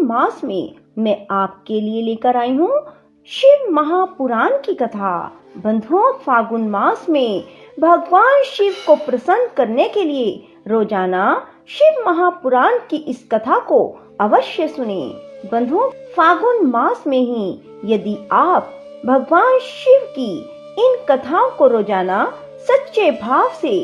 मास में मैं आपके लिए लेकर आई हूँ शिव महापुराण की कथा। बंधुओं, फागुन मास में भगवान शिव को प्रसन्न करने के लिए रोजाना शिव महापुराण की इस कथा को अवश्य सुने। बंधुओं, फागुन मास में ही यदि आप भगवान शिव की इन कथाओं को रोजाना सच्चे भाव से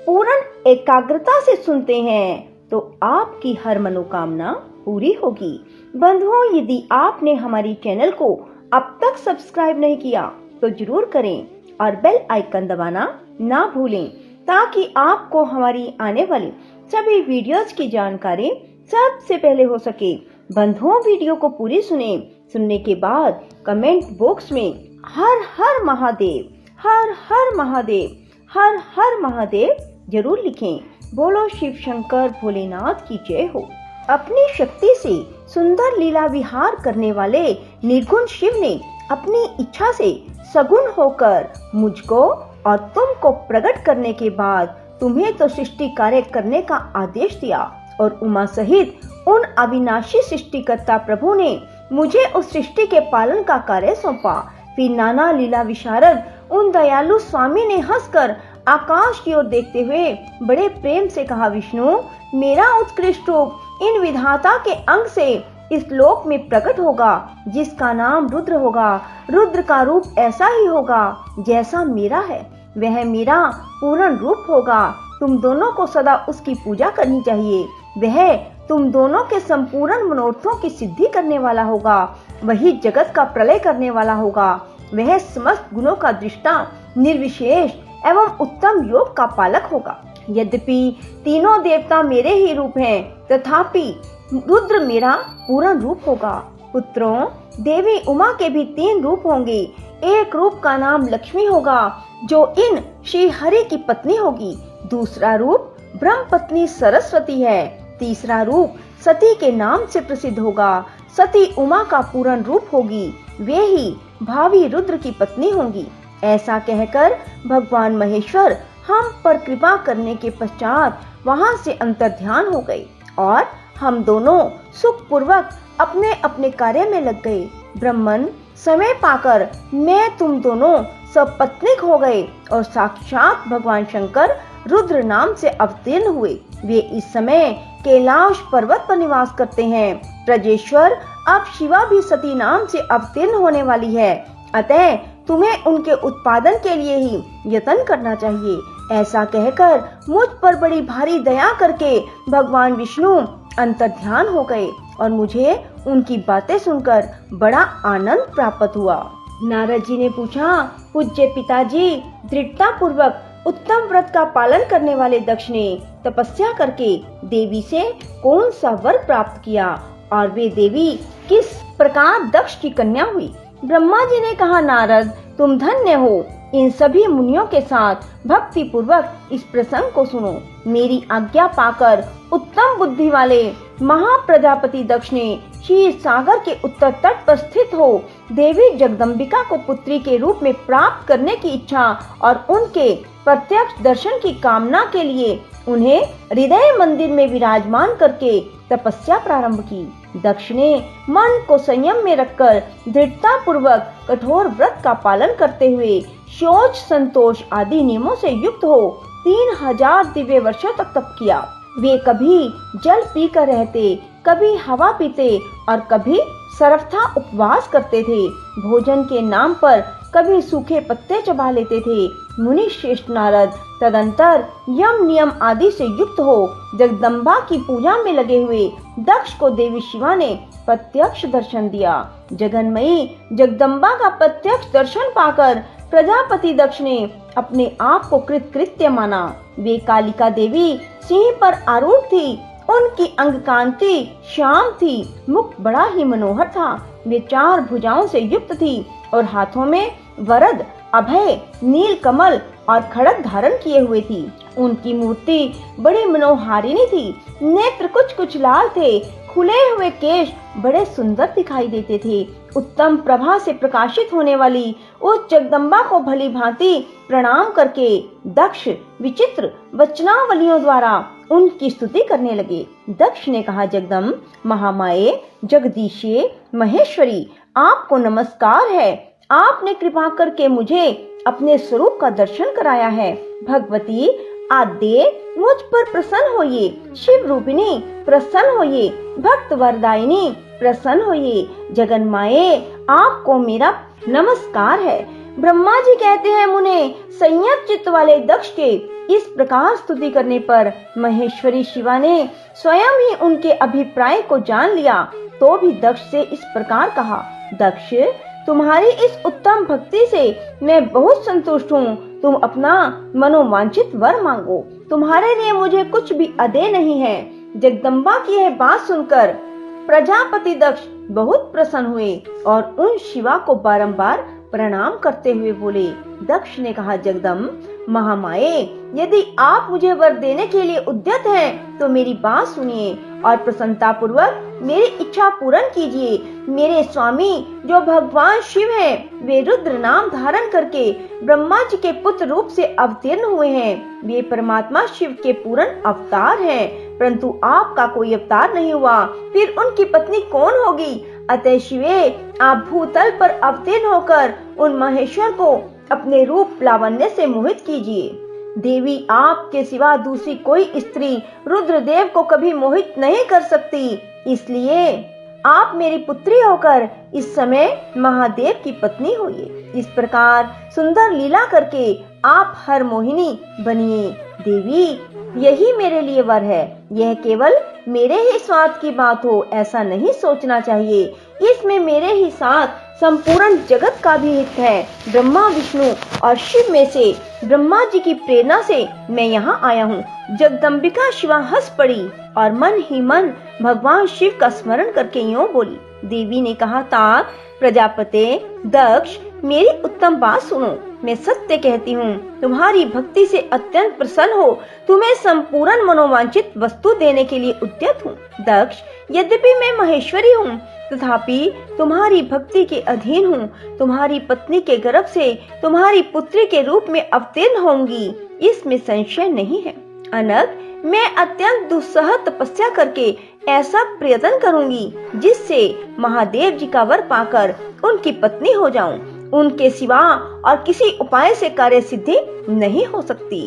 पूर्ण एकाग्रता से सुनते हैं तो आपकी हर मनोकामना पूरी होगी। बंधुओं, यदि आपने हमारी चैनल को अब तक सब्सक्राइब नहीं किया तो जरूर करें और बेल आइकन दबाना ना भूलें ताकि आपको हमारी आने वाली सभी वीडियोस की जानकारी सबसे पहले हो सके। बंधुओं, वीडियो को पूरी सुनने के बाद कमेंट बॉक्स में हर हर महादेव, हर हर महादेव, हर हर महादेव जरूर लिखें। बोलो शिव शंकर भोलेनाथ की जय हो। अपनी शक्ति से सुंदर लीला विहार करने वाले निर्गुण शिव ने अपनी इच्छा से सगुण होकर मुझको और तुमको प्रकट करने के बाद तुम्हें तो सृष्टि कार्य करने का आदेश दिया और उमा सहित उन अविनाशी सृष्टिकर्ता प्रभु ने मुझे उस सृष्टि के पालन का कार्य सौंपा। फिर नाना लीला विशारद उन दयालु स्वामी ने हंसकर आकाश की ओर देखते हुए बड़े प्रेम से कहा, विष्णु, मेरा उत्कृष्ट रूप इन विधाता के अंग से इस लोक में प्रकट होगा जिसका नाम रुद्र होगा। रुद्र का रूप ऐसा ही होगा जैसा मेरा है, वह मेरा पूर्ण रूप होगा। तुम दोनों को सदा उसकी पूजा करनी चाहिए। वह तुम दोनों के संपूर्ण मनोरथों की सिद्धि करने वाला होगा। वही जगत का प्रलय करने वाला होगा। वह समस्त गुणों का दृष्टा, निर्विशेष एवं उत्तम योग का पालक होगा। यद्यपि तीनों देवता मेरे ही रूप हैं, तथापि रुद्र मेरा पूर्ण रूप होगा। पुत्रों, देवी उमा के भी 3 रूप होंगे। एक रूप का नाम लक्ष्मी होगा जो इन श्री हरि की पत्नी होगी। दूसरा रूप ब्रह्म पत्नी सरस्वती है। तीसरा रूप सती के नाम से प्रसिद्ध होगा। सती उमा का पूर्ण रूप होगी। वे ही भावी रुद्र की पत्नी होंगी। ऐसा कहकर भगवान महेश्वर हम पर कृपा करने के पश्चात वहां से अंतर्ध्यान हो गए और हम दोनों सुख पूर्वक अपने अपने कार्य में लग गए। ब्रह्मन समय पाकर मैं तुम दोनों सपत्नीक हो गए और साक्षात भगवान शंकर रुद्र नाम से अवतीर्ण हुए। वे इस समय कैलाश पर्वत पर निवास करते हैं। ब्रजेश्वर अब शिवा भी सती नाम से अवतीर्ण होने वाली है, अतः तुम्हें उनके उत्पादन के लिए ही यत्न करना चाहिए। ऐसा कहकर मुझ पर बड़ी भारी दया करके भगवान विष्णु अंतर्ध्यान हो गए और मुझे उनकी बातें सुनकर बड़ा आनंद प्राप्त हुआ। नारद जी ने पूछा, पूज्य पिताजी, दृढ़ता पूर्वक उत्तम व्रत का पालन करने वाले दक्ष ने तपस्या करके देवी से कौन सा वर प्राप्त किया और वे देवी किस प्रकार दक्ष की कन्या हुई? ब्रह्मा जी ने कहा, नारद, तुम धन्य हो। इन सभी मुनियों के साथ भक्ति पूर्वक इस प्रसंग को सुनो। मेरी आज्ञा पाकर उत्तम बुद्धि वाले महाप्रजापति दक्ष ने क्षीर सागर के उत्तर तट पर स्थित हो देवी जगदम्बिका को पुत्री के रूप में प्राप्त करने की इच्छा और उनके प्रत्यक्ष दर्शन की कामना के लिए उन्हें हृदय मंदिर में विराजमान करके तपस्या प्रारंभ की। दक्ष ने मन को संयम में रखकर दृढ़ता पूर्वक कठोर व्रत का पालन करते हुए शौच, संतोष आदि नियमों से युक्त हो 3000 दिव्य वर्षों तक तप किया। वे कभी जल पीकर रहते, कभी हवा पीते और कभी सर्वथा उपवास करते थे। भोजन के नाम पर कभी सूखे पत्ते चबा लेते थे। मुनि श्रेष्ठ नारद तदंतर यम नियम आदि से युक्त हो जगदम्बा की पूजा में लगे हुए दक्ष को देवी शिवा ने प्रत्यक्ष दर्शन दिया। जगन्मयी जगदम्बा का प्रत्यक्ष दर्शन पाकर प्रजापति दक्ष ने अपने आप को कृतकृत्य माना। वे कालिका देवी सिंह पर आरूढ़ थी। उनकी अंग कांति श्याम थी। मुख बड़ा ही मनोहर था। वे 4 भुजाओं से युक्त थी और हाथों में वरद, अभय, नील कमल और खड़ग धारण किए हुए थी। उनकी मूर्ति बड़ी मनोहारिणी थी। नेत्र कुछ कुछ लाल थे। खुले हुए केश बड़े सुंदर दिखाई देते थे। उत्तम प्रभा से प्रकाशित होने वाली उस जगदम्बा को भली भांति प्रणाम करके दक्ष विचित्र वचनावलियों द्वारा उनकी स्तुति करने लगे। दक्ष ने कहा, जगदम्ब, महामाये, जगदीशे, महेश्वरी, आपको नमस्कार है। आपने कृपा करके मुझे अपने स्वरूप का दर्शन कराया है। भगवती आद्य मुझ पर प्रसन्न होइए। शिव रूपिणी प्रसन्न होइए। भक्त वरदायिनी प्रसन्न होइए। जगन्माये, आपको मेरा नमस्कार है। ब्रह्मा जी कहते हैं, मुने, संयत चित्त वाले दक्ष के इस प्रकार स्तुति करने पर महेश्वरी शिवा ने स्वयं ही उनके अभिप्राय को जान लिया, तो भी दक्ष से इस प्रकार कहा, दक्ष, तुम्हारी इस उत्तम भक्ति से मैं बहुत संतुष्ट हूँ। तुम अपना मनोवांछित वर मांगो। तुम्हारे लिए मुझे कुछ भी अदेय नहीं है। जगदम्बा की यह बात सुनकर प्रजापति दक्ष बहुत प्रसन्न हुए और उन शिवा को बारंबार प्रणाम करते हुए बोले। दक्ष ने कहा, जगदम्ब, महामाये, यदि आप मुझे वर देने के लिए उद्यत हैं, तो मेरी बात सुनिए और प्रसन्नता पूर्वक मेरी इच्छा पूर्ण कीजिए। मेरे स्वामी जो भगवान शिव हैं, वे रुद्र नाम धारण करके ब्रह्मा जी के पुत्र रूप से अवतीर्ण हुए हैं। वे परमात्मा शिव के पूर्ण अवतार हैं, परंतु आपका कोई अवतार नहीं हुआ, फिर उनकी पत्नी कौन होगी? अतः शिवे, आप भूतल पर अवतीर्ण होकर उन महेश्वर को अपने रूप लावण्य से मोहित कीजिए। देवी, आपके सिवा दूसरी कोई स्त्री रुद्रदेव को कभी मोहित नहीं कर सकती, इसलिए आप मेरी पुत्री होकर इस समय महादेव की पत्नी होइए। इस प्रकार सुंदर लीला करके आप हर मोहिनी बनिए। देवी, यही मेरे लिए वर है। यह केवल मेरे ही स्वार्थ की बात हो, ऐसा नहीं सोचना चाहिए। इसमें मेरे ही साथ संपूर्ण जगत का भी हित है। ब्रह्मा, विष्णु और शिव में से ब्रह्मा जी की प्रेरणा से मैं यहाँ आया हूँ। जगदम्बिका शिवा हंस पड़ी और मन ही मन भगवान शिव का स्मरण करके यूं बोली। देवी ने कहा, तात प्रजापते दक्ष, मेरी उत्तम बात सुनो। मैं सत्य कहती हूँ, तुम्हारी भक्ति से अत्यंत प्रसन्न हो तुम्हें संपूर्ण मनोवांछित वस्तु देने के लिए उद्यत हूँ। दक्ष, यद्यपि मैं महेश्वरी हूँ, तथापि तुम्हारी भक्ति के अधीन हूँ। तुम्हारी पत्नी के गर्भ से तुम्हारी पुत्री के रूप में अवतीर्ण होंगी, इसमें संशय नहीं है। अनग, मैं अत्यंत दुस्सह तपस्या करके ऐसा प्रयत्न करूंगी जिससे महादेव जी का वर पाकर उनकी पत्नी हो जाऊं। उनके सिवा और किसी उपाय से कार्य सिद्धि नहीं हो सकती,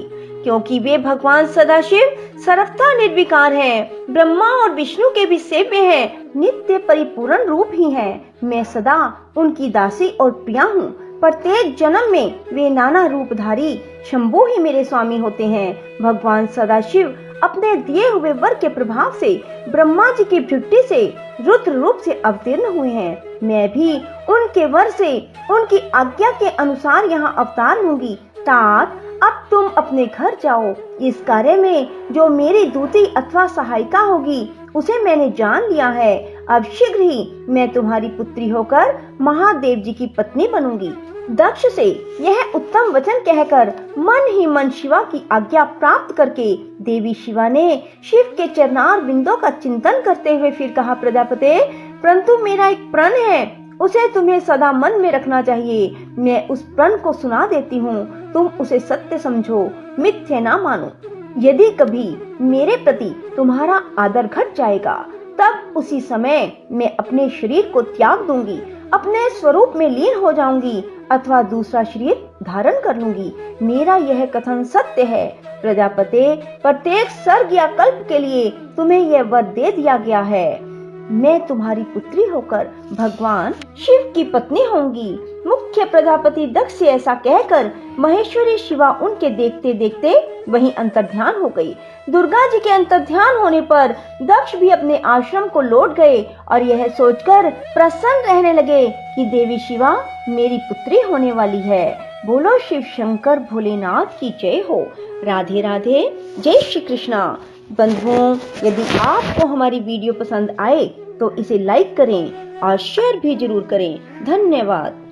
क्योंकि वे भगवान सदाशिव सर्वथा निर्विकार हैं, ब्रह्मा और विष्णु के भी सेव्य हैं, नित्य परिपूर्ण रूप ही हैं। मैं सदा उनकी दासी और प्रिया हूँ। प्रत्येक जन्म में वे नाना रूपधारी शंभु ही मेरे स्वामी होते हैं। भगवान सदाशिव अपने दिए हुए वर के प्रभाव से ब्रह्मा जी की भृगुटी से रुद्र रूप से अवतीर्ण हुए हैं। मैं भी उनके वर से उनकी आज्ञा के अनुसार यहाँ अवतार होंगी। तात, अब तुम अपने घर जाओ। इस कार्य में जो मेरी दूती अथवा सहायिका होगी उसे मैंने जान लिया है। अब शीघ्र ही मैं तुम्हारी पुत्री होकर महादेव जी की पत्नी बनूंगी। दक्ष से यह उत्तम वचन कहकर मन ही मन शिवा की आज्ञा प्राप्त करके देवी शिवा ने शिव के चरणार बिंदों का चिंतन करते हुए फिर कहा, प्रजापते, परंतु मेरा एक प्रण है, उसे तुम्हें सदा मन में रखना चाहिए। मैं उस प्रण को सुना देती हूँ, तुम उसे सत्य समझो, मिथ्या ना मानो। यदि कभी मेरे प्रति तुम्हारा आदर घट जाएगा, तब उसी समय मैं अपने शरीर को त्याग दूंगी, अपने स्वरूप में लीन हो जाऊंगी अथवा दूसरा शरीर धारण कर लूंगी। मेरा यह कथन सत्य है। प्रजापते, प्रत्येक सर्ग या कल्प के लिए तुम्हें यह वर दे दिया गया है। मैं तुम्हारी पुत्री होकर भगवान शिव की पत्नी होंगी। मुख्य प्रजापति दक्ष से ऐसा कहकर महेश्वरी शिवा उनके देखते देखते वहीं अंतर्ध्यान हो गई। दुर्गा जी के अंतर्ध्यान होने पर दक्ष भी अपने आश्रम को लौट गए और यह सोचकर प्रसन्न रहने लगे कि देवी शिवा मेरी पुत्री होने वाली है। बोलो शिव शंकर भोलेनाथ की जय हो। राधे राधे, जय श्री कृष्णा। बंधुओं, यदि आपको हमारी वीडियो पसंद आए तो इसे लाइक करें और शेयर भी जरूर करें। धन्यवाद।